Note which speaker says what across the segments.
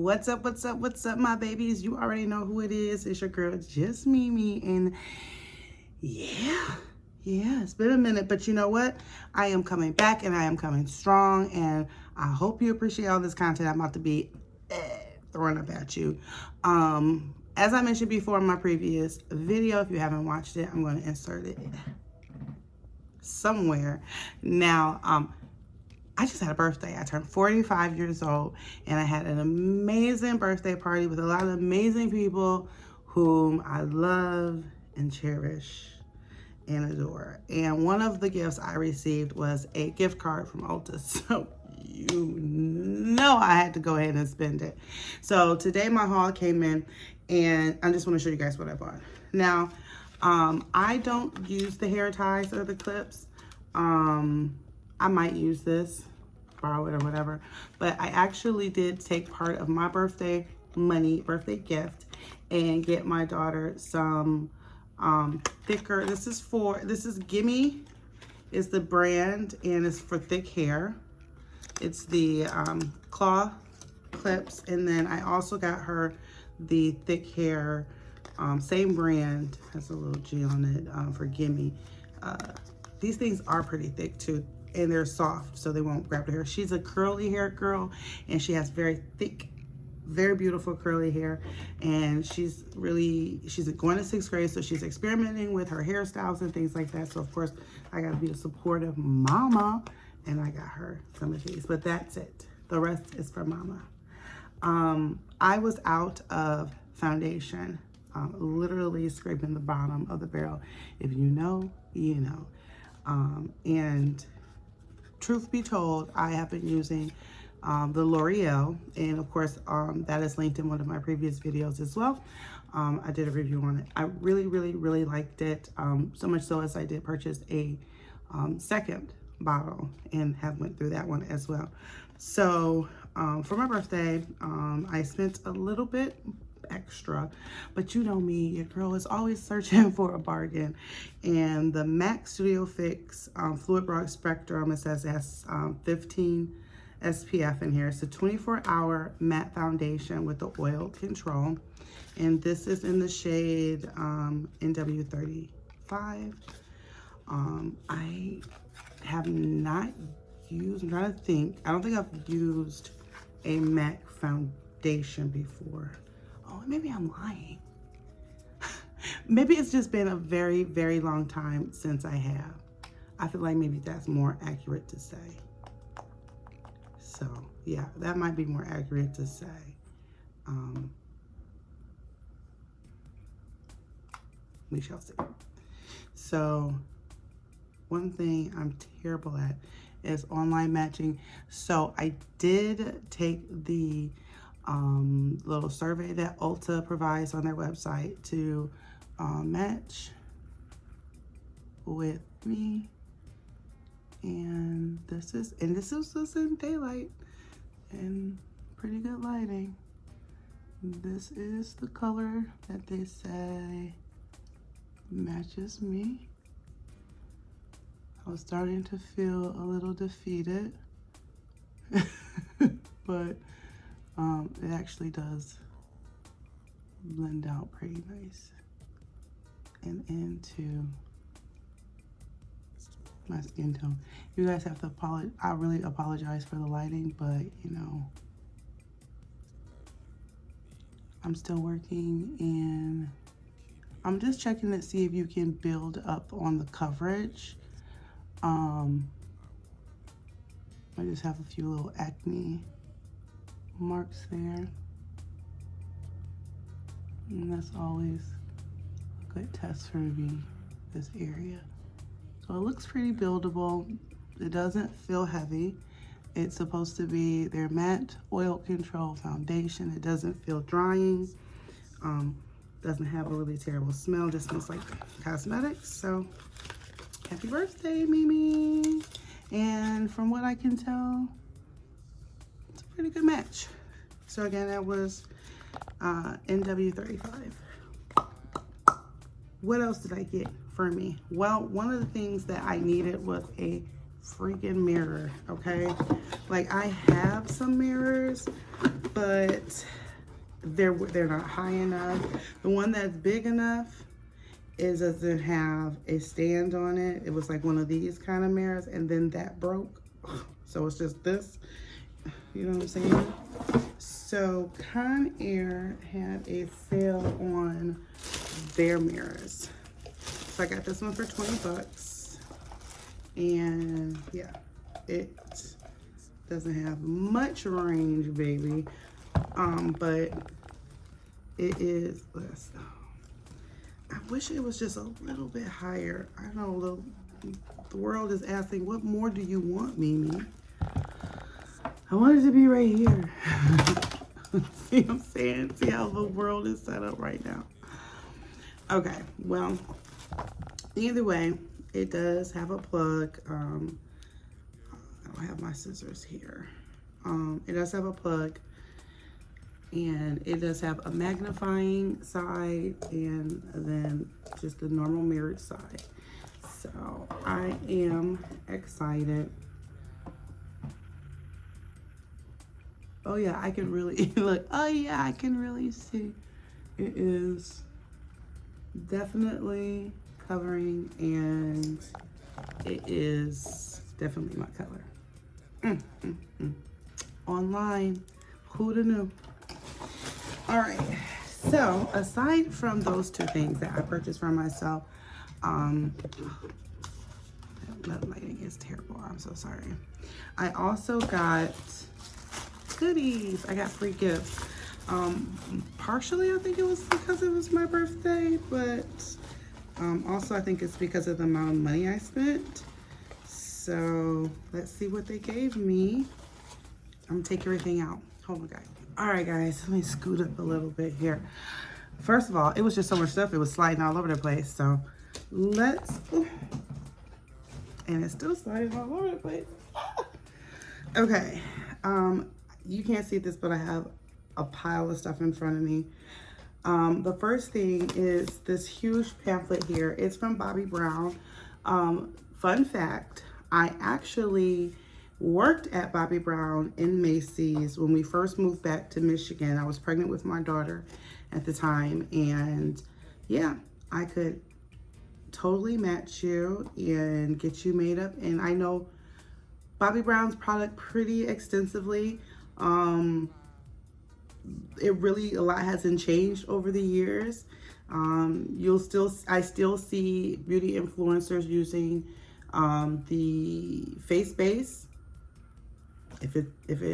Speaker 1: What's up, my babies? You already know who it is. It's your girl, just Mimi. And yeah, it's been a minute, but you know what? I am coming back and I am coming strong. And I hope you appreciate all this content I'm about to be throwing up at you. As I mentioned before in my previous video, if you haven't watched it, I'm going to insert it somewhere. Now, I just had a birthday. I turned 45 years old and I had an amazing birthday party with a lot of amazing people whom I love and cherish and adore. And one of the gifts I received was a gift card from Ulta. So you know I had to go ahead and spend it. So today my haul came in and I just want to show you guys what I bought. Now, I don't use the hair ties or the clips. I might use this, borrow it or whatever, but I actually did take part of my birthday gift and get my daughter some thicker, this is Gimme is the brand, and it's for thick hair. It's the claw clips, and then I also got her the thick hair, same brand, has a little G on it, for Gimme. These things are pretty thick too, and they're soft, so they won't grab the hair. She's a curly hair girl, and she has very thick, very beautiful curly hair, and she's going to 6th grade, so she's experimenting with her hairstyles and things like that. So of course, I gotta be a supportive mama, and I got her some of these, but that's it. The rest is for mama. I was out of foundation, literally scraping the bottom of the barrel. If you know, you know. And truth be told, I have been using the L'Oreal, and of course that is linked in one of my previous videos as well. I did a review on it. I really liked it, so much so as I did purchase a second bottle and have went through that one as well. So for my birthday, I spent a little bit extra, but you know me, your girl is always searching for a bargain. And the MAC Studio Fix Fluid Broad Spectrum, it says it has 15 SPF in here. It's a 24-hour matte foundation with the oil control, and this is in the shade NW35. I have not used, I'm trying to think, I don't think I've used a MAC foundation before. Oh, maybe I'm lying. Maybe it's just been a very long time since I have. I feel like maybe that's more accurate to say. So yeah, that might be more accurate to say. We shall see. So one thing I'm terrible at is online matching. So I did take the little survey that Ulta provides on their website to match with me, and this is in daylight and pretty good lighting. This is the color that they say matches me. I was starting to feel a little defeated, but it actually does blend out pretty nice and into my skin tone. You guys have to apologize. I really apologize for the lighting, but you know, I'm still working and I'm just checking to see if you can build up on the coverage. I just have a few little acne marks there, and that's always a good test for me, this area. So it looks pretty buildable. It doesn't feel heavy. It's supposed to be their matte oil control foundation. It doesn't feel drying. Doesn't have a really terrible smell. Just smells like cosmetics. So happy birthday, Mimi. And from what I can tell, it's a pretty good match. So again, that was NW35. What else did I get for me? Well, one of the things that I needed was a freaking mirror, okay? Like, I have some mirrors, but they're not high enough. The one that's big enough doesn't have a stand on it. It was like one of these kind of mirrors, and then that broke. So it's just this, you know what I'm saying? So Conair had a sale on their mirrors. So I got this one for 20 bucks. And yeah, it doesn't have much range, baby. But it is, I wish it was just a little bit higher. I know the world is asking, what more do you want, Mimi? I want it to be right here. See what I'm saying? See how the world is set up right now. Okay, well, either way, it does have a plug. I don't have my scissors here. It does have a plug, and it does have a magnifying side and then just the normal mirrored side. So I am excited. Oh yeah, I can really look. Oh yeah, I can really see. It is definitely covering, and it is definitely my color. Online, who'da knew? All right, so aside from those two things that I purchased for myself, that lighting is terrible, I'm so sorry. I also got goodies. I got free gifts. Partially I think it was because it was my birthday, but also I think it's because of the amount of money I spent. So let's see what they gave me. I'm gonna take everything out. Hold on, guys. All right, guys, let me scoot up a little bit here. First of all, it was just so much stuff. It was sliding all over the place. So let's, and it's still sliding all over the place. Okay, you can't see this, but I have a pile of stuff in front of me. The first thing is this huge pamphlet here. It's from Bobbi Brown. Fun fact, I actually worked at Bobbi Brown in Macy's when we first moved back to Michigan. I was pregnant with my daughter at the time, and yeah, I could totally match you and get you made up. And I know Bobbi Brown's product pretty extensively. It really, a lot hasn't changed over the years. I still see beauty influencers using the face base. If it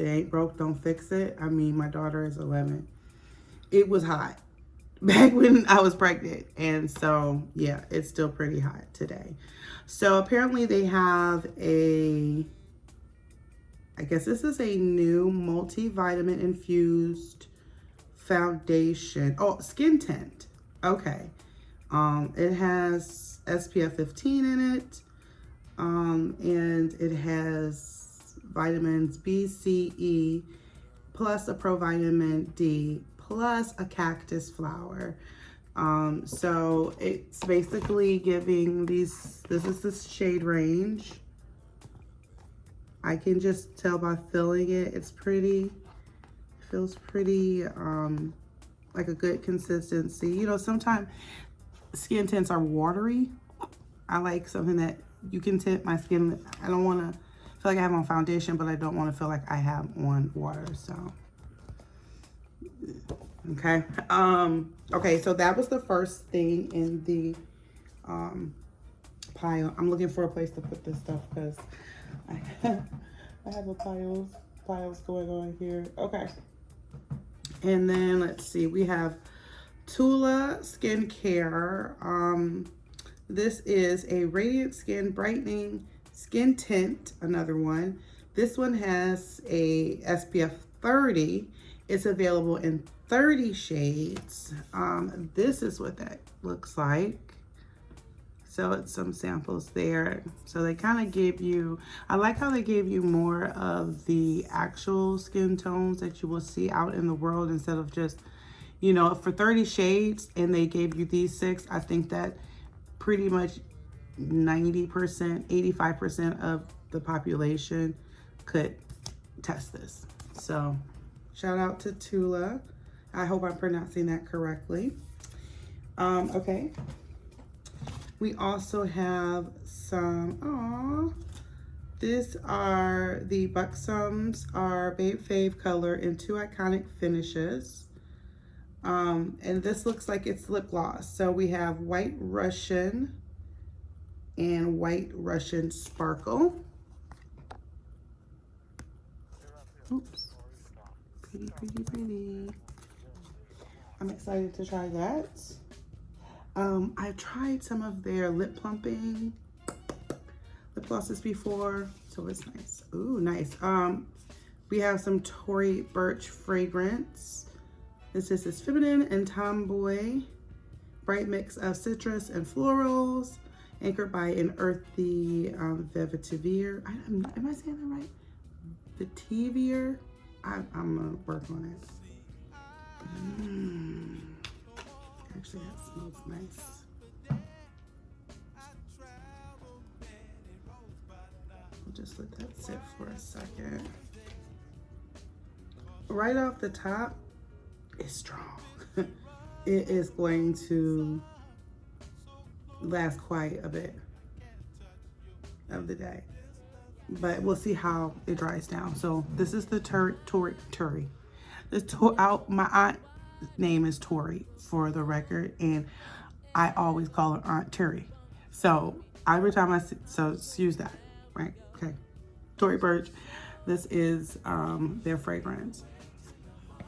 Speaker 1: ain't broke, don't fix it. I mean, my daughter is 11. It was hot back when I was pregnant, and so yeah, it's still pretty hot today. So apparently they have I guess this is a new multivitamin infused foundation. Oh, skin tint. Okay. It has SPF 15 in it. And it has vitamins B, C, E, plus a provitamin D, plus a cactus flower. So it's basically giving this is the shade range. I can just tell by feeling it. It's pretty, feels pretty like a good consistency. You know, sometimes skin tints are watery. I like something that you can tint my skin. I don't want to feel like I have on foundation, but I don't want to feel like I have on water. So okay. Okay, so that was the first thing in the pile. I'm looking for a place to put this stuff because I have a piles going on here. Okay. And then let's see, we have Tula Skincare. This is a Radiant Skin Brightening Skin Tint, another one. This one has a SPF 30. It's available in 30 shades. This is what that looks like. So it's some samples there. So they kind of give you, I like how they gave you more of the actual skin tones that you will see out in the world instead of just, you know, for 30 shades and they gave you these 6. I think that pretty much 90%, 85% of the population could test this. So Shout out to Tula. I hope I'm pronouncing that correctly. Okay. We also have some, these are the Buxoms, are Babe Fave color in 2 iconic finishes. And this looks like it's lip gloss. So we have White Russian and White Russian Sparkle. Oops. Pretty, pretty, pretty. I'm excited to try that. I've tried some of their lip plumping lip glosses before, so it's nice. Ooh, nice. We have some Tory Burch fragrance. This is feminine and tomboy. Bright mix of citrus and florals, anchored by an earthy vetiver. Am I saying that right? Vetiver? I'm gonna work on it. Actually, that smells nice. I'll just let that sit for a second. Right off the top, it's strong. It is going to last quite a bit of the day, but we'll see how it dries down. So this is the Tory. My aunt name is Tori for the record, and I always call her Aunt Tori. So every time so excuse that, right? Okay, Tory Burch. This is their fragrance.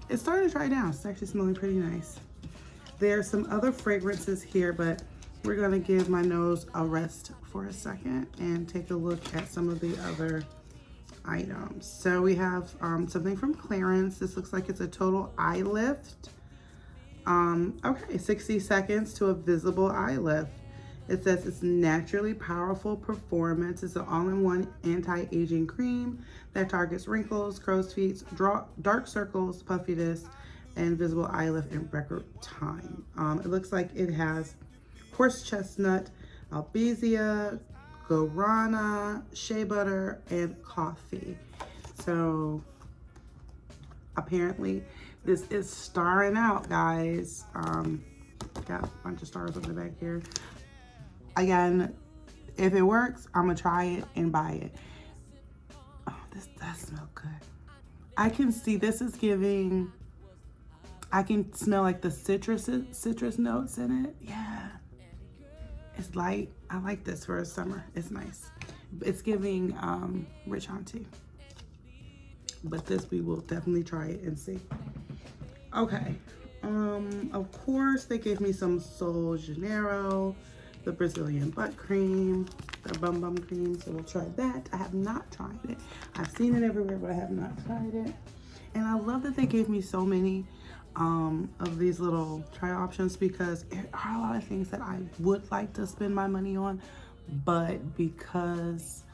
Speaker 1: It's starting to dry down. It's actually smelling pretty nice. There's some other fragrances here, but we're gonna give my nose a rest for a second and take a look at some of the other items. So we have something from Clarins. This looks like it's a total eye lift. Okay, 60 seconds to a visible eye lift. It says it's naturally powerful performance. It's an all-in-one anti-aging cream that targets wrinkles, crow's feet, dark circles, puffiness, and visible eye lift in record time. It looks like it has horse chestnut, albizia, guarana, shea butter, and coffee. So apparently this is starring out, guys. Got a bunch of stars on the back here. Again, if it works, I'm gonna try it and buy it. Oh, this does smell good. I can see this is giving, I can smell like the citrus notes in it. Yeah. It's light. I like this for a summer. It's nice. It's giving rich auntie. But this, we will definitely try it and see. Okay. Of course, they gave me some Sol Janeiro, the Brazilian butt cream, the bum bum cream. So we'll try that. I have not tried it. I've seen it everywhere, but I have not tried it. And I love that they gave me so many of these little try options, because there are a lot of things that I would like to spend my money on, but because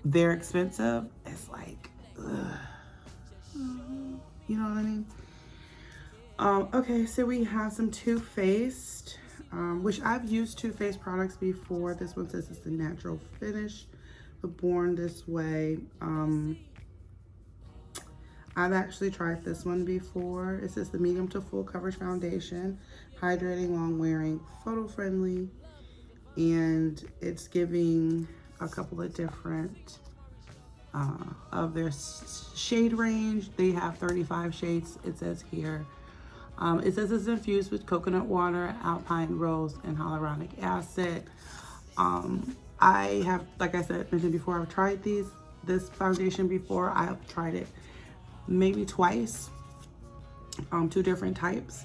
Speaker 1: they're expensive, it's like, ugh. You know what I mean? Okay, so we have some Too Faced, which I've used Too Faced products before. This one says it's the natural finish, but Born This Way. I've actually tried this one before. It says the medium to full coverage foundation, hydrating, long wearing, photo friendly, and it's giving a couple of different of their shade range. They have 35 shades, it says here. It says it's infused with coconut water, alpine rose, and hyaluronic acid. I have, like I said, mentioned before, I've tried this foundation before. I have tried it maybe twice, 2 different types.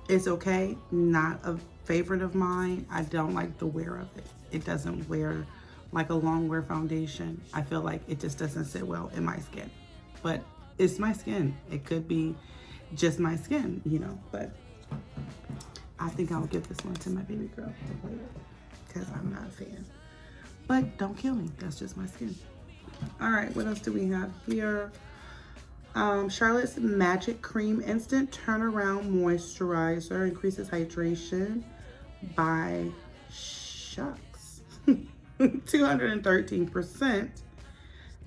Speaker 1: It's okay, not a favorite of mine. I don't like the wear of it. It doesn't wear like a long wear foundation. I feel like it just doesn't sit well in my skin, but it's my skin. It could be just my skin, you know, but I think I'll give this one to my baby girl because I'm not a fan, but don't kill me. That's just my skin. All right, what else do we have here? Charlotte's Magic Cream Instant Turnaround Moisturizer increases hydration by shucks 213%.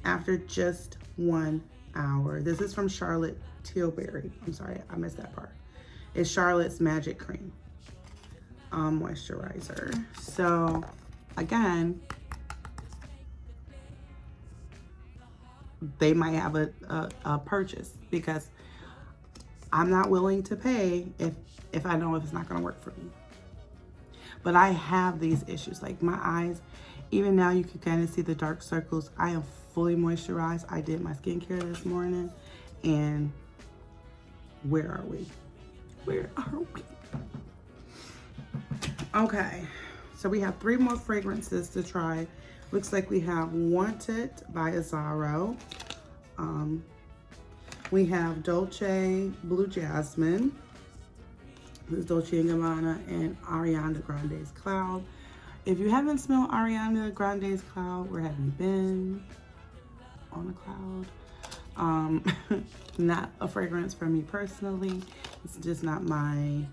Speaker 1: after just 1 hour. This is from Charlotte Tilbury. I'm sorry, I missed that part. It's Charlotte's Magic Cream moisturizer. So again, they might have a purchase, because I'm not willing to pay if I know if it's not going to work for me. But I have these issues, like my eyes, even now you can kind of see the dark circles. I am fully moisturized. I did my skincare this morning, and where are we? Where are we? Okay, so we have 3 more fragrances to try. Looks like we have Wanted by Azzaro. We have Dolce Blue Jasmine. This is Dolce & Gabbana and Ariana Grande's Cloud. If you haven't smelled Ariana Grande's Cloud, where have you been? On a cloud. Not a fragrance for me personally. It's just not my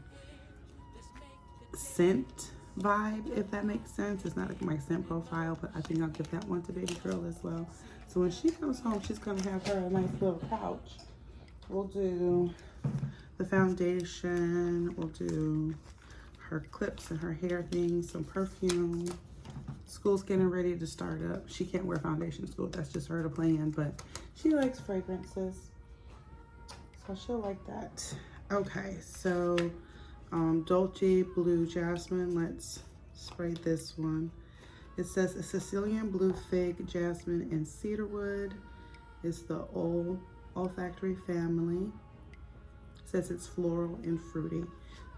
Speaker 1: scent vibe, if that makes sense. It's not like my scent profile, but I think I'll give that one to baby girl as well. So when she comes home, she's gonna have her a nice little couch. We'll do the foundation, we'll do her clips and her hair things, some perfume. School's getting ready to start up. She can't wear foundation to school, that's just her to plan, but she likes fragrances, so she'll like that. Okay, so Dolce Blue Jasmine, let's spray this one. It says a Sicilian Blue Fig, Jasmine, and Cedarwood. It's the olfactory family. It says it's floral and fruity.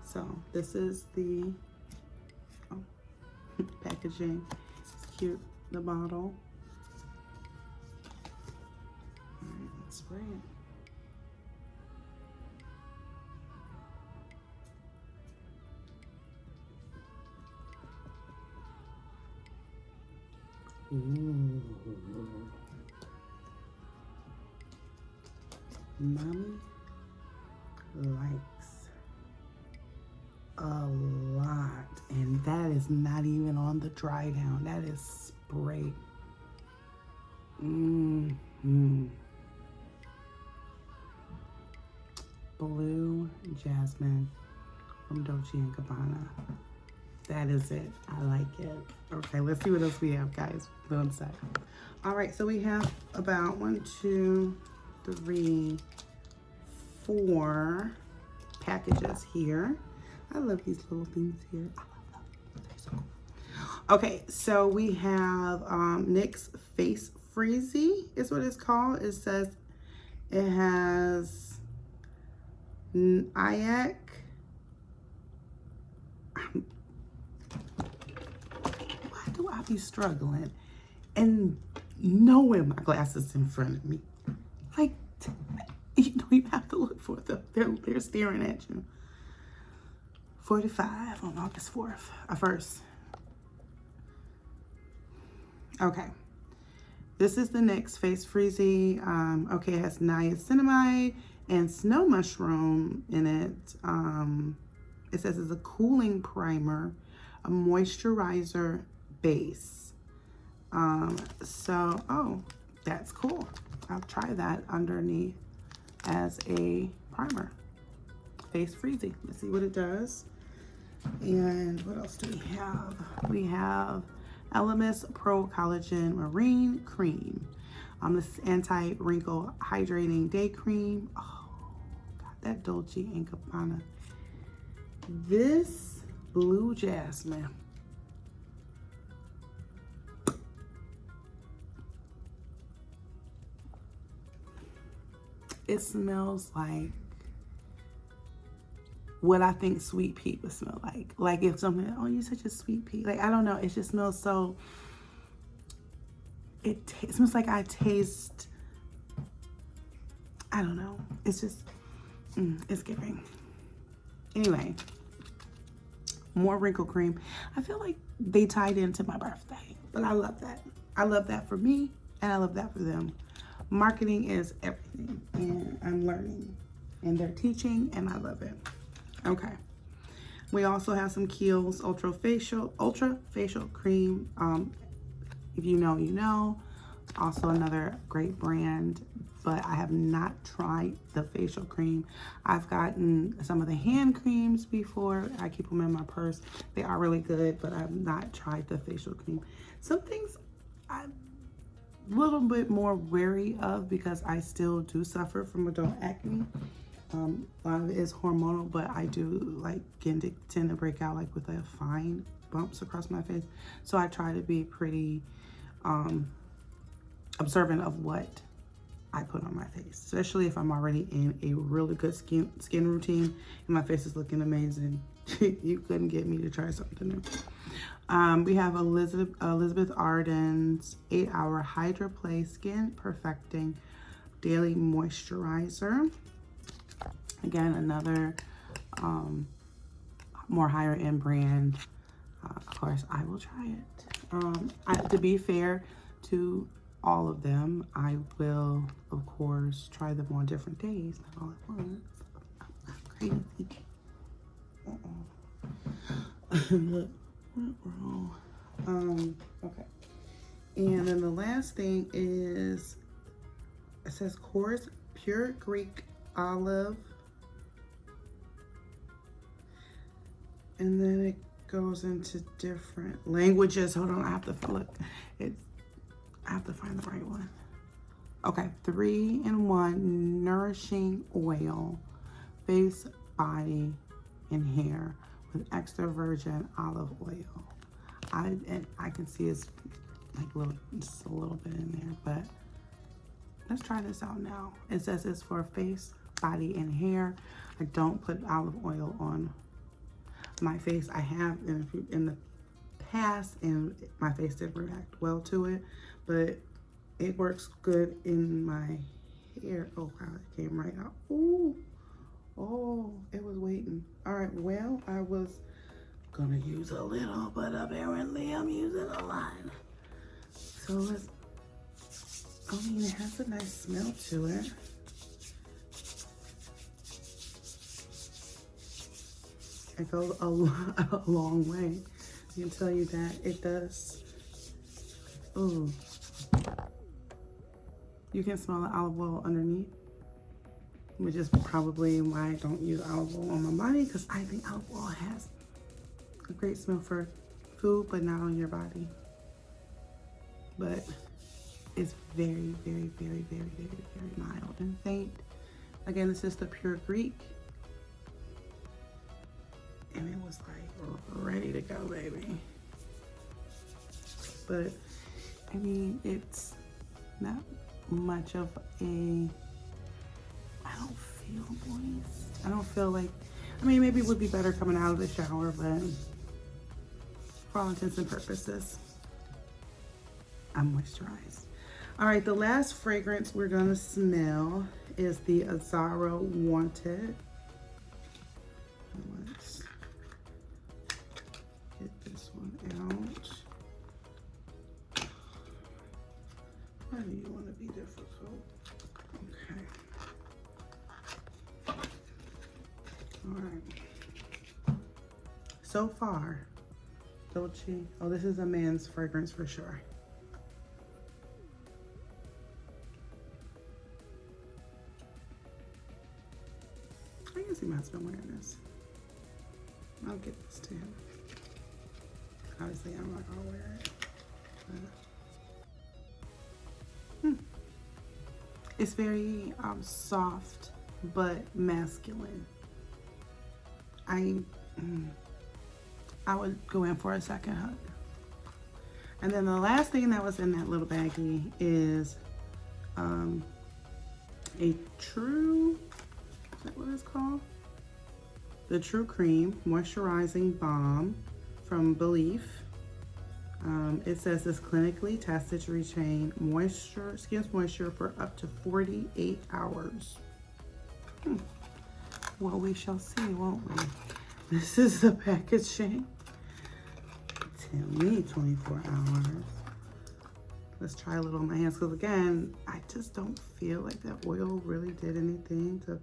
Speaker 1: So this is the packaging. It's cute, the bottle. All right, let's spray it. Ooh. Mommy likes a lot, and that is not even on the dry down. That is spray. Blue Jasmine from Dolce & Gabbana. That is it. I like it. Okay, let's see what else we have, guys. One sec. All right, so we have about 1, 2, 3, 4 packages here. I love these little things here. I love them. They're so cool. Okay, so we have NYX Face Freezy is what it's called. It says it has IAC. Why do I be struggling and knowing my glasses in front of me? Like, you don't even have to look for them. They're staring at you. 45 on August 4th. 1st. Okay. This is the NYX Face Freezy. Okay, it has niacinamide and snow mushroom in it. It says it's a cooling primer, a moisturizer base. Oh, that's cool. I'll try that underneath as a primer. Face Freezy. Let's see what it does. And what else do we have? We have Elemis Pro Collagen Marine Cream. This anti-wrinkle hydrating day cream. Oh, God, that Dolce & Gabbana. This Blue Jasmine. It smells like what I think sweet pea would smell like. Like if something, oh, you're such a sweet pea. Like, I don't know. It just smells so, it smells like I taste, I don't know. It's just, it's giving. Anyway, more wrinkle cream. I feel like they tied into my birthday, but I love that. I love that for me, and I love that for them. Marketing is everything, and I'm learning, and they're teaching, and I love it. Okay. We also have some Kiehl's Ultra Facial Cream. If you know, you know. Also another great brand, but I have not tried the facial cream. I've gotten some of the hand creams before. I keep them in my purse. They are really good, but I've not tried the facial cream. Some things I'm a little bit more wary of because I still do suffer from adult acne. A lot of it is hormonal, but I do like tend to break out like with a fine bumps across my face. So I try to be pretty observant of what I put on my face, especially if I'm already in a really good skin routine and my face is looking amazing. You couldn't get me to try something new. We have Elizabeth Arden's 8-Hour Hydra Play Skin Perfecting Daily Moisturizer. Again, another more higher end brand. Of course, I will try it. To be fair to all of them, I will, of course, try them on different days, not all at once. I'm not crazy. Look, what wrong? Okay. And then the last thing is, it says Course Pure Greek Olive. And then it goes into different languages. Hold on, I have to look. I have to find the right one. Okay, 3-in-1 nourishing oil, face, body, and hair with extra virgin olive oil. I can see it's like just a little bit in there, but let's try this out now. It says it's for face, body, and hair. I don't put olive oil on my face. I have in the past, and my face did react well to it, but it works good in my hair. Oh wow, it came right out. Ooh, oh, it was waiting. All right, well, I was gonna use a little, but apparently I'm using a lot. So let's, I mean, it has a nice smell to it. It goes a long way. I can tell you that it does. Ooh. You can smell the olive oil underneath, which is probably why I don't use olive oil on my body, because I think olive oil has a great smell for food, but not on your body. But it's very, very, very, very, very, very mild and faint. Again, this is the Pure Greek. And it was like ready to go, baby. But I mean, it's not much of a, I don't feel moist. I don't feel like, I mean, maybe it would be better coming out of the shower, but for all intents and purposes, I'm moisturized. All right, the last fragrance we're gonna smell is the Azara Wanted. Let's get this one out. Why do you want to be difficult? Okay. All right. So far, Dolce. Oh, this is a man's fragrance for sure. I can see my husband wearing this. I'll get this to him. Obviously, I'm not gonna wear it. It's very soft but masculine. I would go in for a second hug. And then the last thing that was in that little baggie is a True, is that what it's called? The True Cream Moisturizing Balm from Belief. It says it's clinically tested to retain skin's moisture for up to 48 hours. Well, we shall see, won't we? This is the packaging. Tell me 24 hours. Let's try a little on my hands, because again, I just don't feel like that oil really did anything to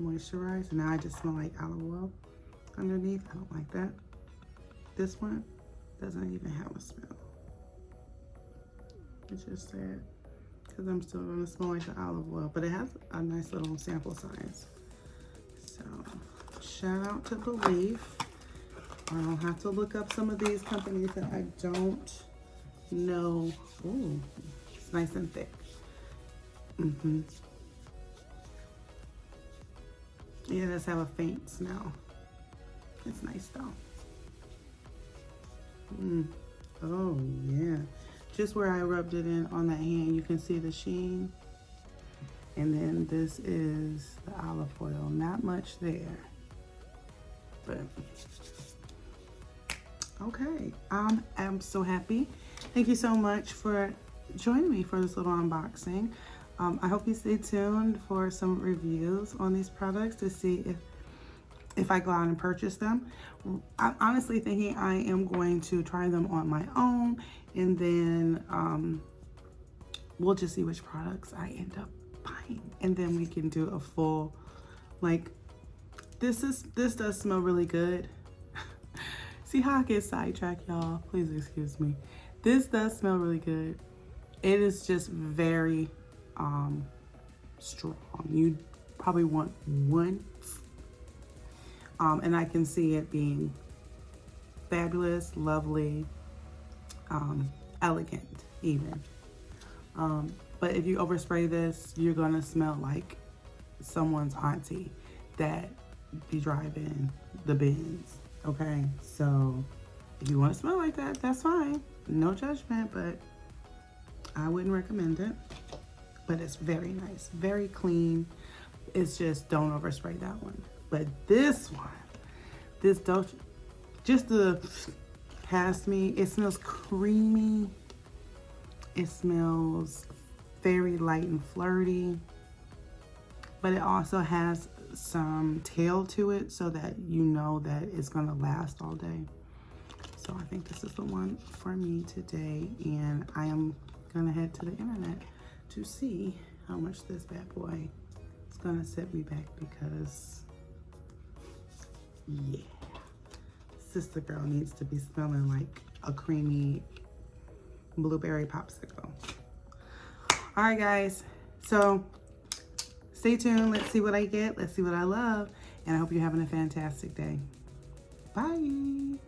Speaker 1: moisturize. And now I just smell like olive oil underneath. I don't like that. This one doesn't even have a smell. It just said, because I'm still gonna smell like the olive oil, but it has a nice little sample size. So shout out to Belief. I'll have to look up some of these companies that I don't know. Ooh, it's nice and thick. Yeah, it does have a faint smell. It's nice though. Oh yeah. Just where I rubbed it in on that hand, you can see the sheen. And then this is the olive oil. Not much there. But okay. I'm so happy. Thank you so much for joining me for this little unboxing. I hope you stay tuned for some reviews on these products to see if I go out and purchase them. I'm honestly thinking I am going to try them on my own, and then we'll just see which products I end up buying, and then we can do a full, like, this does smell really good. See how I get sidetracked, y'all? Please excuse me. This does smell really good. It is just very strong. You probably want one. And I can see it being fabulous, lovely, elegant even. But if you overspray this, you're gonna smell like someone's auntie that be driving the Benz, okay? So if you wanna smell like that, that's fine. No judgment, but I wouldn't recommend it. But it's very nice, very clean. It's just don't overspray that one. But this one, this don't, just the past me, it smells creamy. It smells very light and flirty, but it also has some tail to it so that you know that it's gonna last all day. So I think this is the one for me today, and I am gonna head to the internet to see how much this bad boy is gonna set me back, because yeah, sister girl needs to be smelling like a creamy blueberry popsicle. All right, guys, so stay tuned. Let's see what I get. Let's see what I love. And I hope you're having a fantastic day. Bye.